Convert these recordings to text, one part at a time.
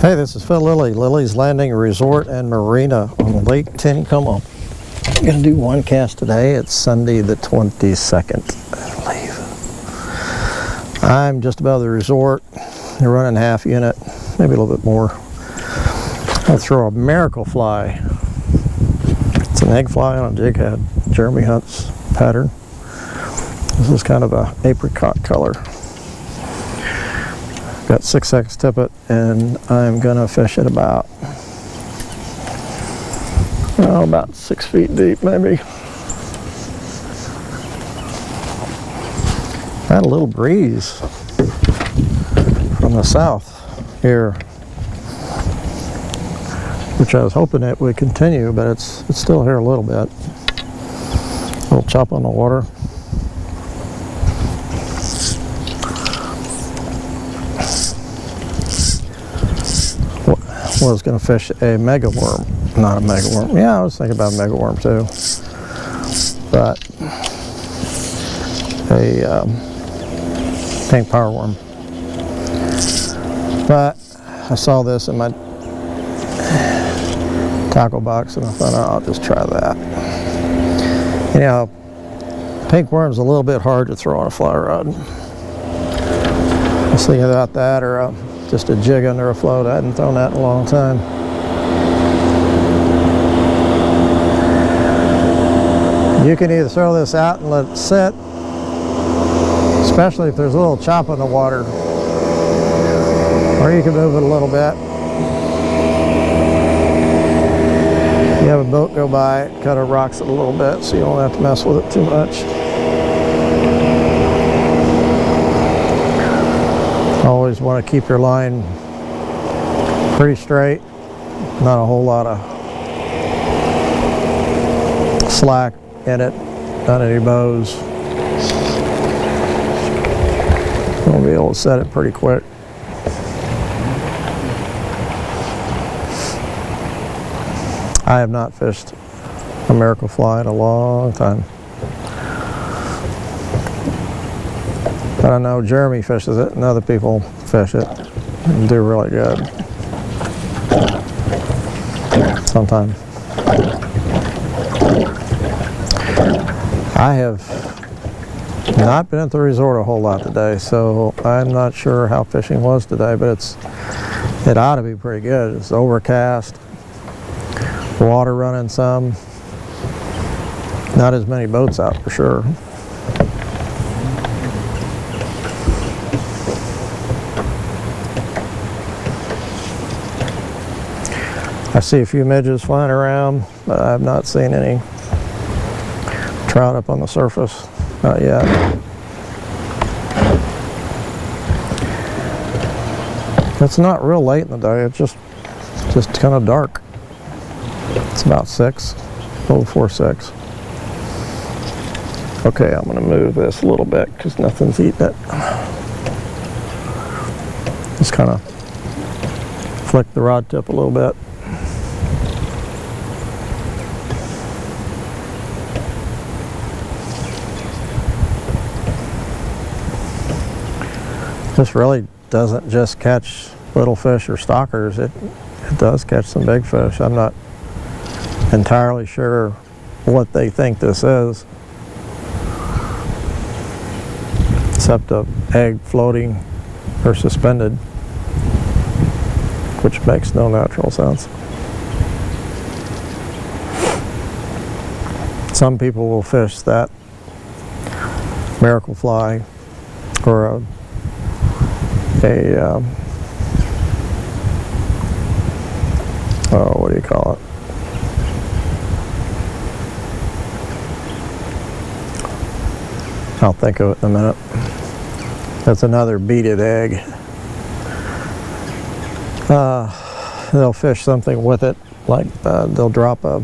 Hey, this is Phil Lilley, Lilley's Landing Resort and Marina on Lake Tennessee. I'm going to do one cast today. It's Sunday the 22nd, I believe. I'm just above the resort. They're running half unit, maybe a little bit more. I'll throw a miracle fly. It's an egg fly on a jig head, Jeremy Hunt's pattern. This is kind of a apricot color. Got 6X tippet, and I'm gonna fish it about 6 feet deep, maybe. Had a little breeze from the south here, which I was hoping it would continue, but it's still here a little bit. A little chop on the water. I was going to fish a mega worm, not a mega worm. Yeah, I was thinking about a mega worm too, but a pink power worm. But I saw this in my tackle box and I thought, oh, I'll just try that. You know, pink worm's a little bit hard to throw on a fly rod. I was thinking about that, or just a jig under a float. I hadn't thrown that in a long time. You can either throw this out and let it sit, especially if there's a little chop in the water, or you can move it a little bit. You have a boat go by, it kind of rocks it a little bit, so you don't have to mess with it too much. Always want to keep your line pretty straight, not a whole lot of slack in it, not any bows. You'll be able to set it pretty quick. I have not fished a miracle fly in a long time. But I know Jeremy fishes it and other people fish it and do really good sometimes. I have not been at the resort a whole lot today, so I'm not sure how fishing was today, but it ought to be pretty good. It's overcast, water running some, not as many boats out for sure. I see a few midges flying around, but I've not seen any trout up on the surface, not yet. It's not real late in the day, it's just kind of dark. It's about 6, a little before 6. Okay, I'm going to move this a little bit because nothing's eating it. Just kind of flick the rod tip a little bit. This really doesn't just catch little fish or stalkers, it does catch some big fish. I'm not entirely sure what they think this is, except an egg floating or suspended, which makes no natural sense. Some people will fish that miracle fly or what do you call it? I'll think of it in a minute. That's another beaded egg. They'll fish something with it, like they'll drop a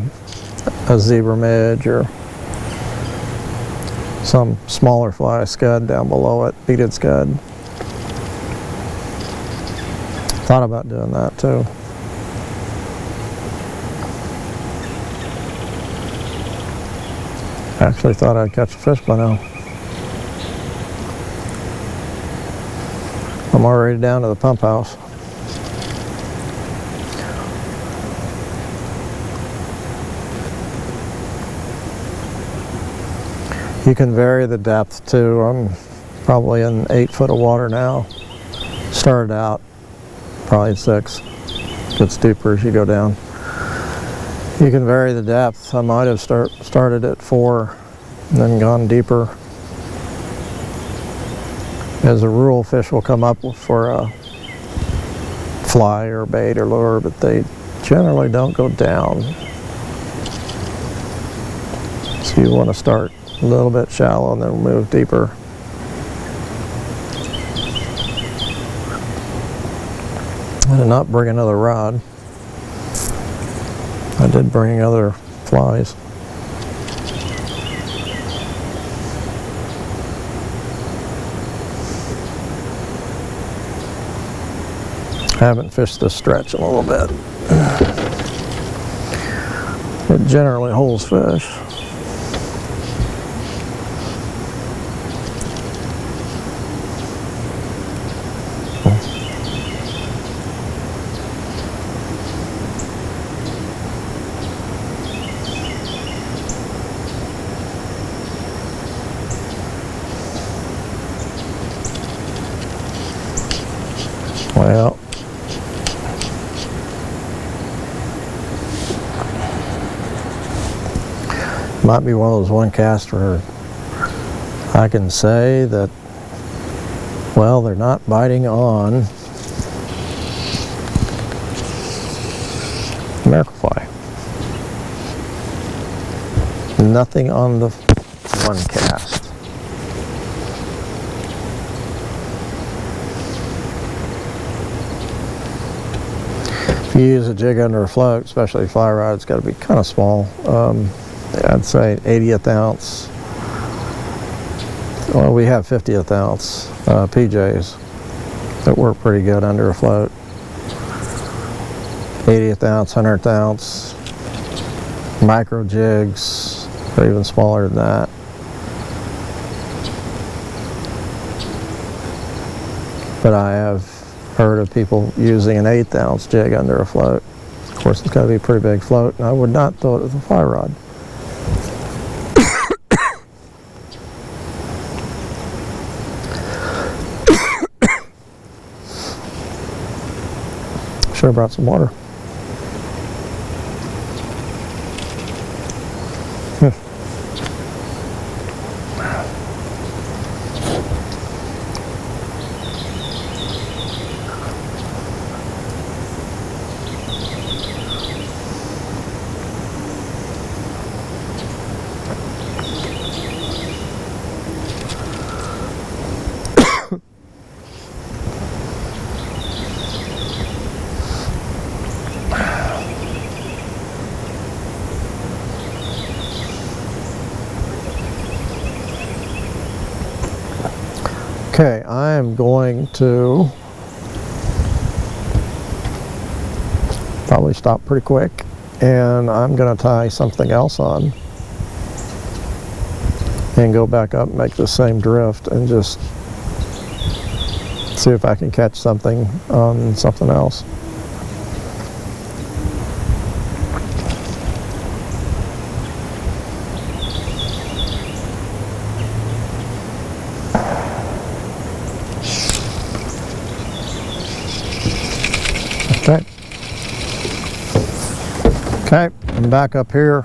zebra midge or some smaller fly scud down below it, beaded scud. Thought about doing that too. Actually thought I'd catch a fish by now. I'm already down to the pump house. You can vary the depth too. I'm probably in 8 foot of water now. Started out probably 6. Gets deeper as you go down. You can vary the depth. I might have started at 4 and then gone deeper. As a rule, fish will come up for a fly or bait or lure, but they generally don't go down. So you want to start a little bit shallow and then move deeper. I did not bring another rod. I did bring other flies. I haven't fished this stretch in a little bit. It generally holds fish. Well, might be one of those one casts where I can say that, well, they're not biting on American fly. Nothing on the one cast. If you use a jig under a float, especially a fly rod, it's got to be kind of small. I'd say 80th ounce. Well, we have 50th ounce PJs that work pretty good under a float. 80th ounce, 100th ounce, micro jigs, or even smaller than that. But I have heard of people using an 1/8 ounce jig under a float. Of course, it's got to be a pretty big float, and I would not throw it with a fly rod. Should have brought some water. Okay, I am going to probably stop pretty quick, and I'm going to tie something else on and go back up and make the same drift and just see if I can catch something on something else. Okay, I'm back up here,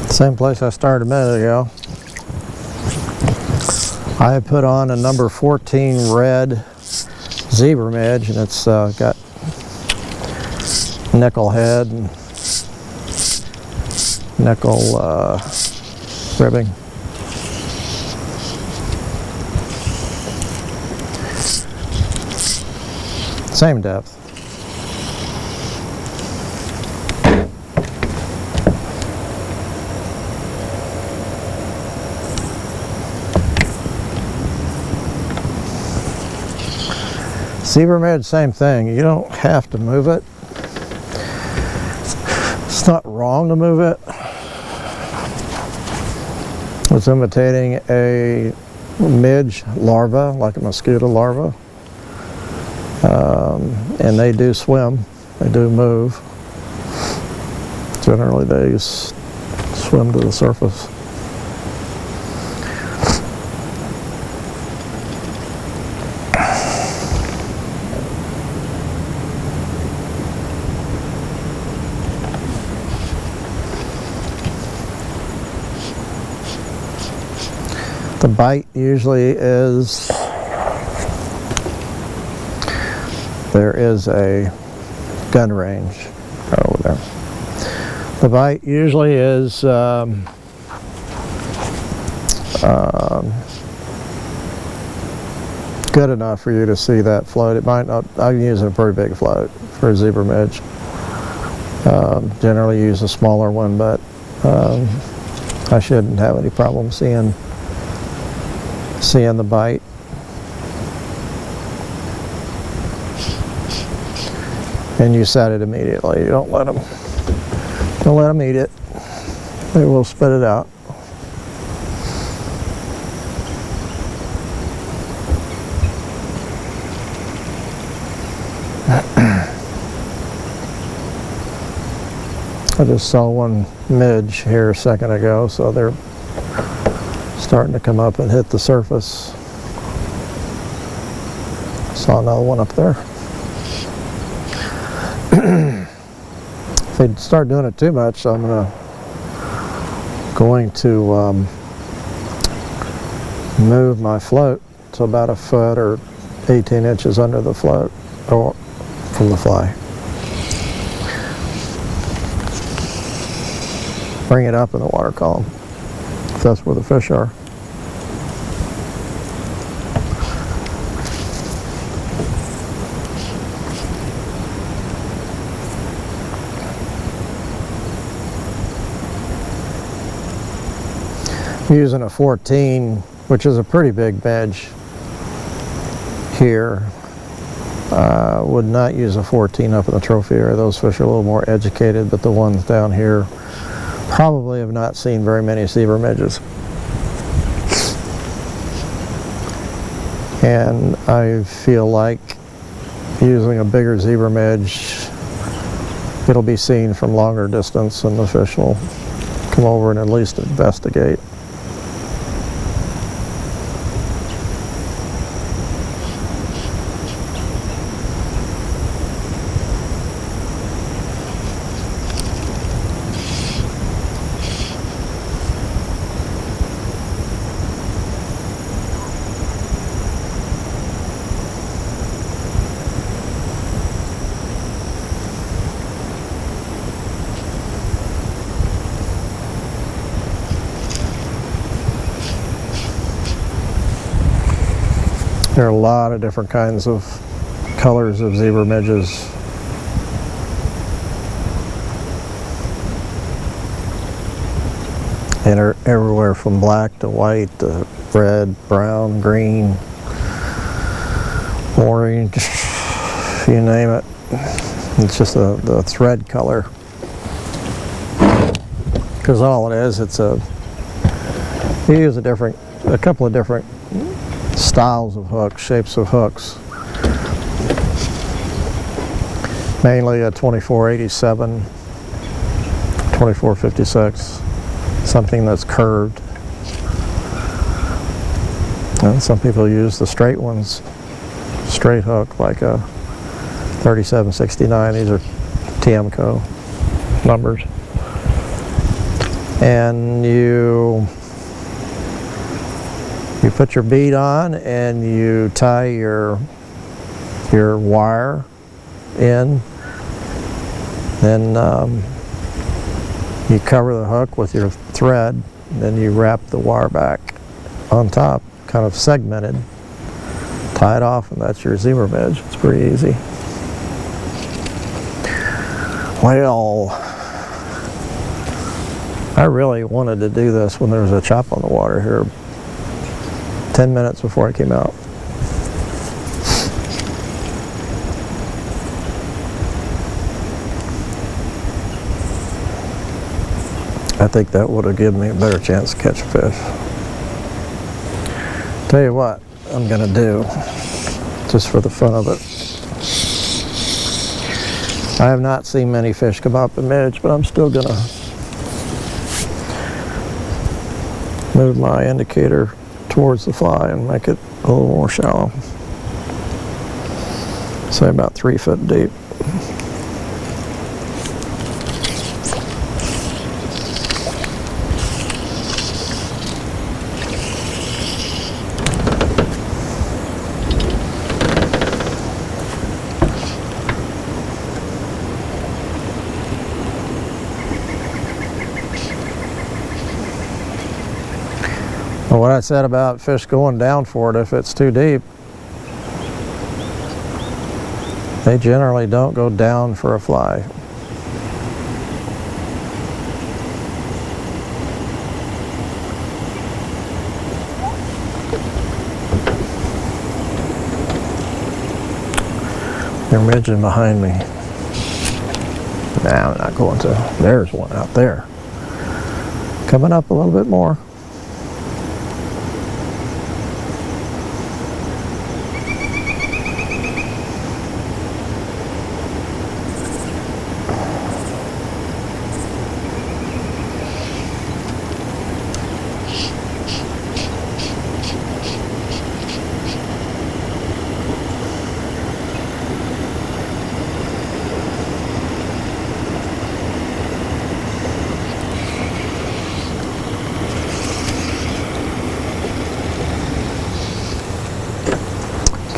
same place I started a minute ago. I have put on a number 14 red zebra midge, and it's got nickel head and nickel ribbing. Same depth. Zebra midge, same thing. You don't have to move it. It's not wrong to move it. It's imitating a midge larva, like a mosquito larva. And they do swim. They do move. Generally, they swim to the surface. The bite usually is, there is a gun range over there. The bite usually is good enough for you to see that float. It might not, I'm using a pretty big float for a zebra midge. Generally use a smaller one, but I shouldn't have any problem seeing the bite. And you set it immediately. You don't let them eat it. They will spit it out. I just saw one midge here a second ago, so they're starting to come up and hit the surface. Saw another one up there. If they start doing it too much, I'm going to move my float to about a foot or 18 inches under the float or from the fly. Bring it up in the water column if that's where the fish are. I'm using a 14, which is a pretty big midge here. Would not use a 14 up in the trophy area. Those fish are a little more educated, but the ones down here probably have not seen very many zebra midges. And I feel like using a bigger zebra midge, it'll be seen from longer distance and the fish will come over and at least investigate. There are a lot of different kinds of colors of zebra midges. And are everywhere from black to white to red, brown, green, orange, you name it. It's just the thread color. Because all it is, you use a couple of different styles of hooks, shapes of hooks. Mainly a 2487, 2456, something that's curved. And some people use the straight ones, straight hook, like a 3769. These are TMCO numbers. And you put your bead on and you tie your wire in. Then you cover the hook with your thread, and then you wrap the wire back on top, kind of segmented, tie it off, and that's your zebra midge. It's pretty easy. Well, I really wanted to do this when there was a chop on the water here 10 minutes before I came out. I think that would have given me a better chance to catch a fish. Tell you what I'm gonna do, just for the fun of it. I have not seen many fish come up in midge, but I'm still gonna move my indicator towards the fly and make it a little more shallow. Say about 3 foot deep. Well, what I said about fish going down for it if it's too deep, they generally don't go down for a fly. They're midging behind me. Nah, I'm not going to. There's one out there. Coming up a little bit more.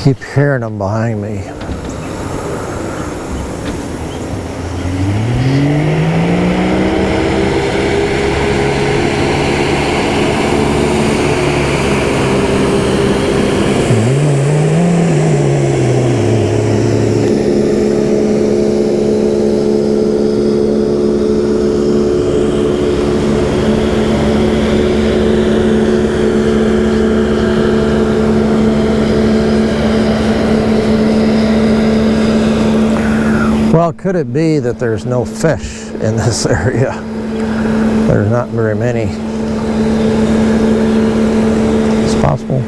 Keep hearing them behind me. Well, could it be that there's no fish in this area? There's not very many. It's possible.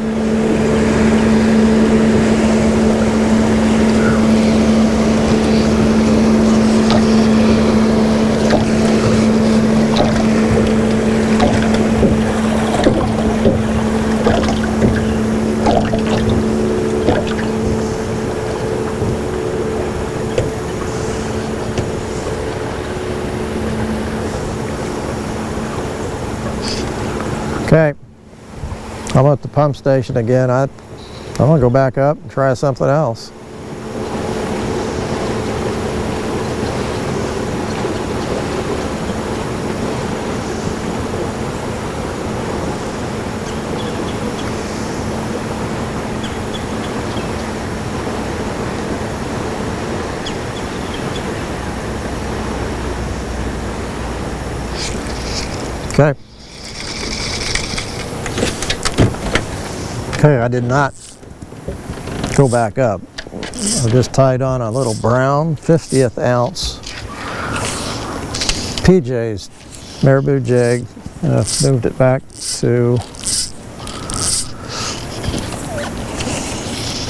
Okay, I'm at the pump station again. I'm gonna go back up and try something else. Okay. Okay, I did not go back up. I just tied on a little brown 50th ounce PJ's Marabou jig, and I've moved it back to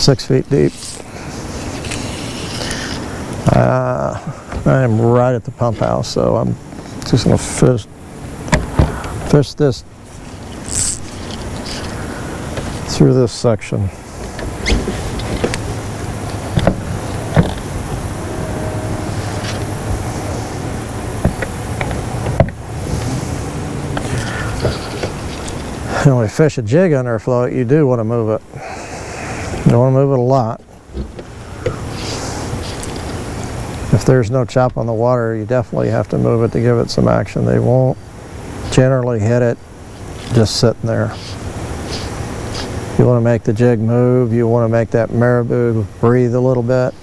6 feet deep. I am right at the pump house, so I'm just going to fish this through this section. And when you fish a jig under a float, you do want to move it. You don't want to move it a lot. If there's no chop on the water, you definitely have to move it to give it some action. They won't generally hit it just sitting there. You want to make the jig move, you want to make that marabou breathe a little bit.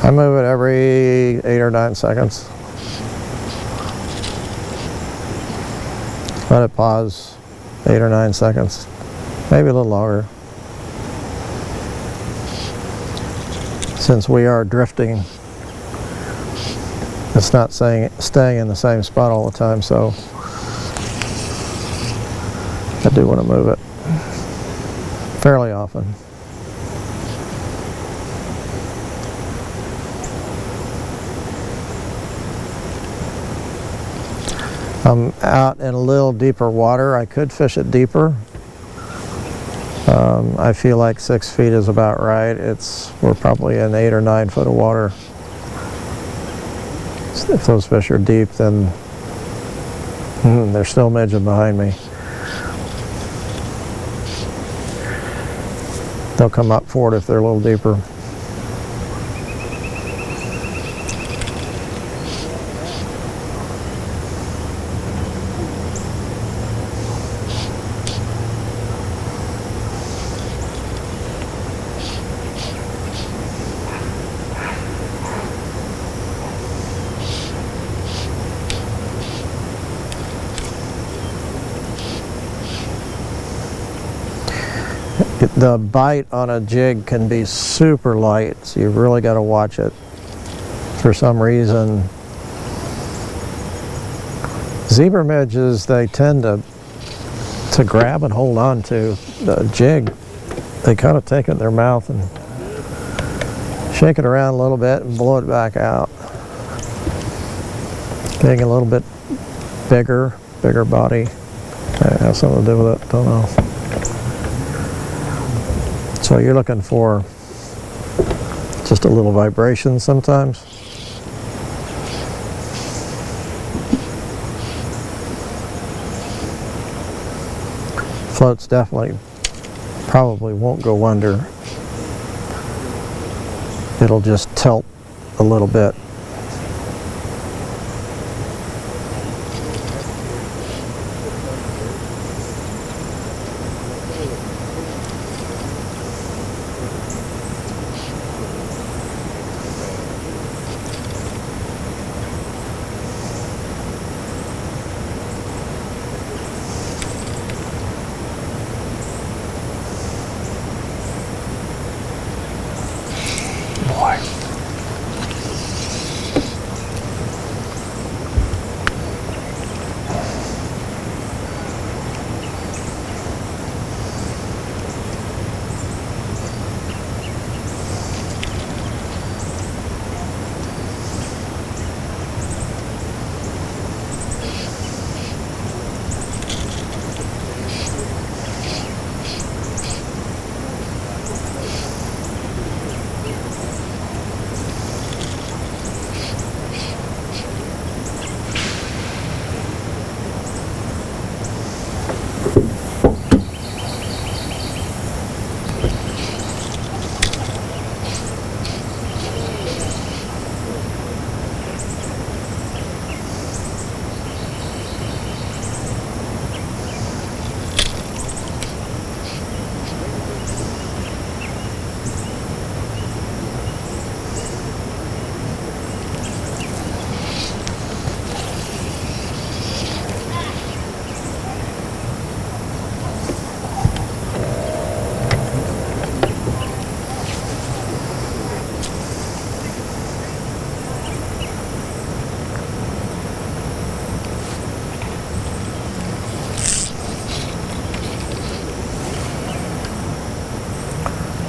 I move it every 8 or 9 seconds. Let it pause 8 or 9 seconds, maybe a little longer. Since we are drifting, it's not staying in the same spot all the time, so I do want to move it fairly often. I'm out in a little deeper water. I could fish it deeper. I feel like 6 feet is about right. We're probably in 8 or 9 foot of water. If those fish are deep, then they're still midging behind me. They'll come up for it if they're a little deeper. The bite on a jig can be super light, so you've really got to watch it. For some reason, zebra midges, they tend to grab and hold on to the jig. They kind of take it in their mouth and shake it around a little bit and blow it back out. Getting a little bit bigger body. That has something to do with it, don't know. So you're looking for just a little vibration sometimes. Floats definitely probably won't go under. It'll just tilt a little bit.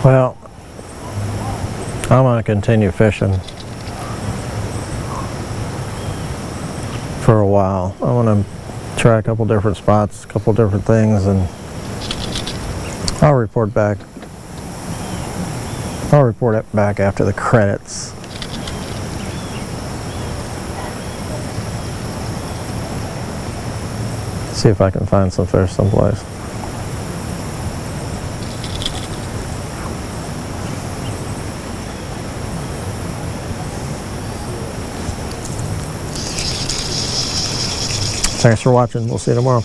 Well, I'm going to continue fishing for a while. I want to try a couple different spots, a couple different things, and I'll report back. I'll report it back after the credits. See if I can find some fish someplace. Thanks for watching. We'll see you tomorrow.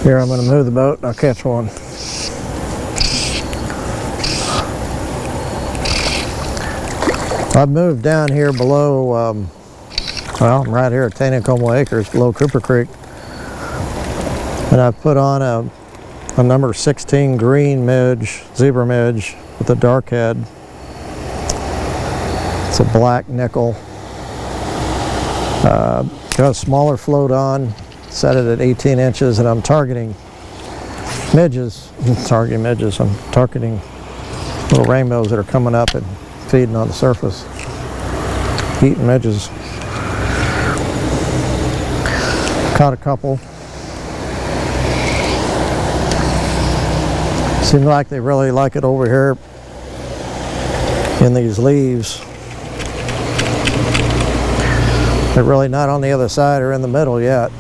Here, I'm going to move the boat and I'll catch one. I've moved down here below, well, I'm right here at Taneycomo Acres, below Cooper Creek. And I've put on a number 16 green midge, zebra midge, with a dark head. It's a black nickel. Got a smaller float on, set it at 18 inches, and I'm targeting midges. I'm targeting little rainbows that are coming up and feeding on the surface, eating midges. Caught a couple. Seems like they really like it over here in these leaves. They're really not on the other side or in the middle yet.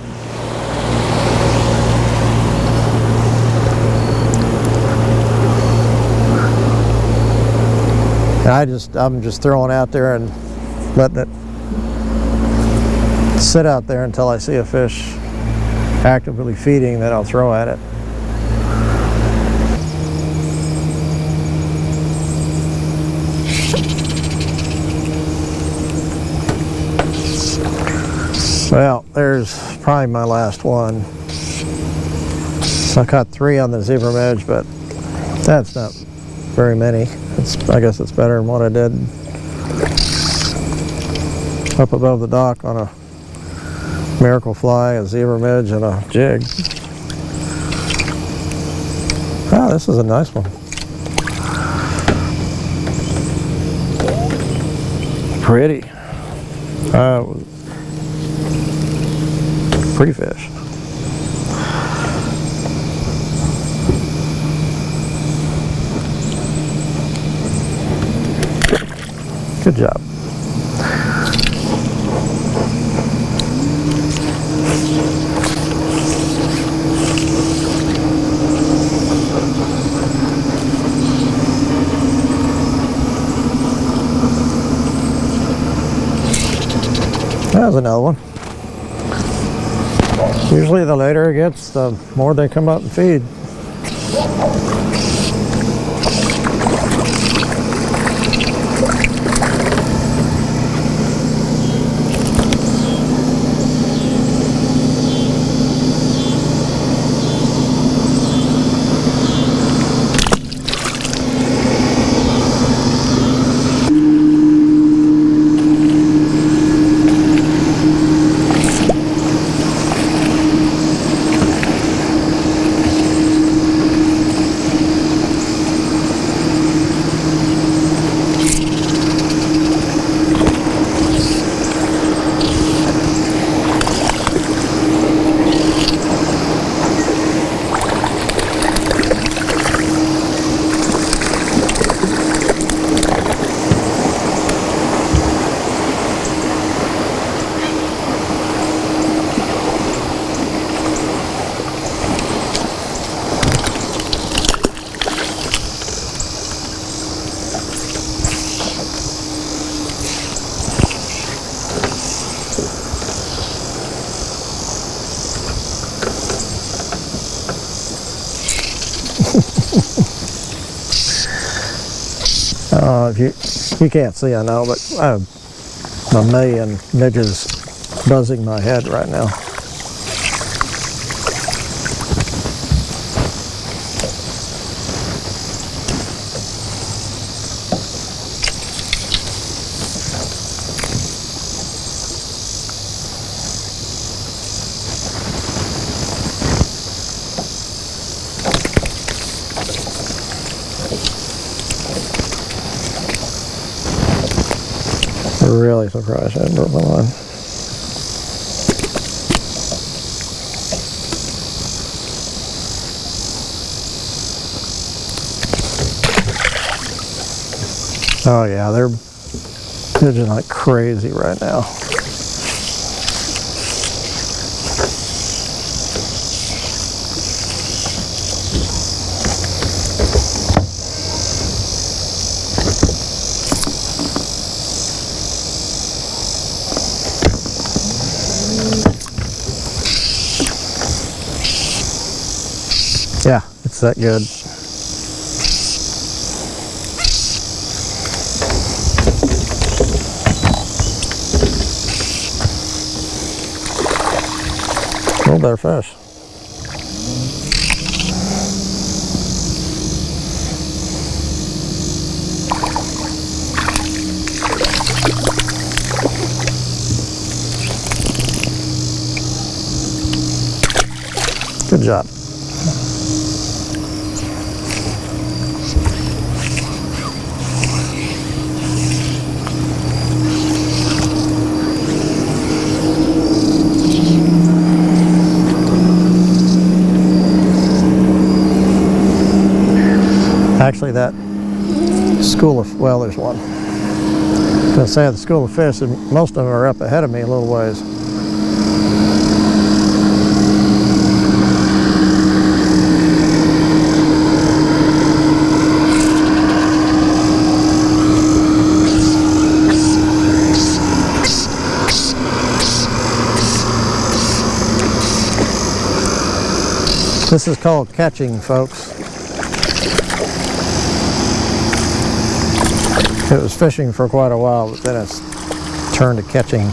I'm just throwing out there and letting it sit out there until I see a fish actively feeding, then I'll throw at it. Well, there's probably my last one. I caught 3 on the zebra midge, but that's not very many. I guess it's better than what I did up above the dock on a miracle fly, a zebra midge, and a jig. Ah, this is a nice one. Pretty. Pretty fish. Good job. There's another one. Usually the later it gets, the more they come up and feed. You can't see, I know, but I have a million midges buzzing my head right now. Really surprised I broke my line. Oh yeah, they're just like crazy right now. Yeah, it's that good. A little better fish. Good job. well, there's one. I was gonna say at the school of fish, and most of them are up ahead of me a little ways. This is called catching, folks. It was fishing for quite a while, but then it's turned to catching.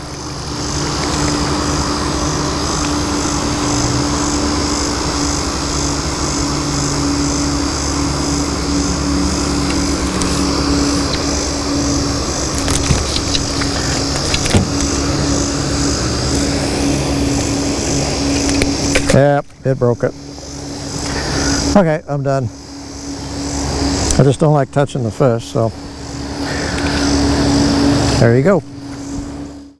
Yep, it broke it. Okay, I'm done. I just don't like touching the fish, so there you go.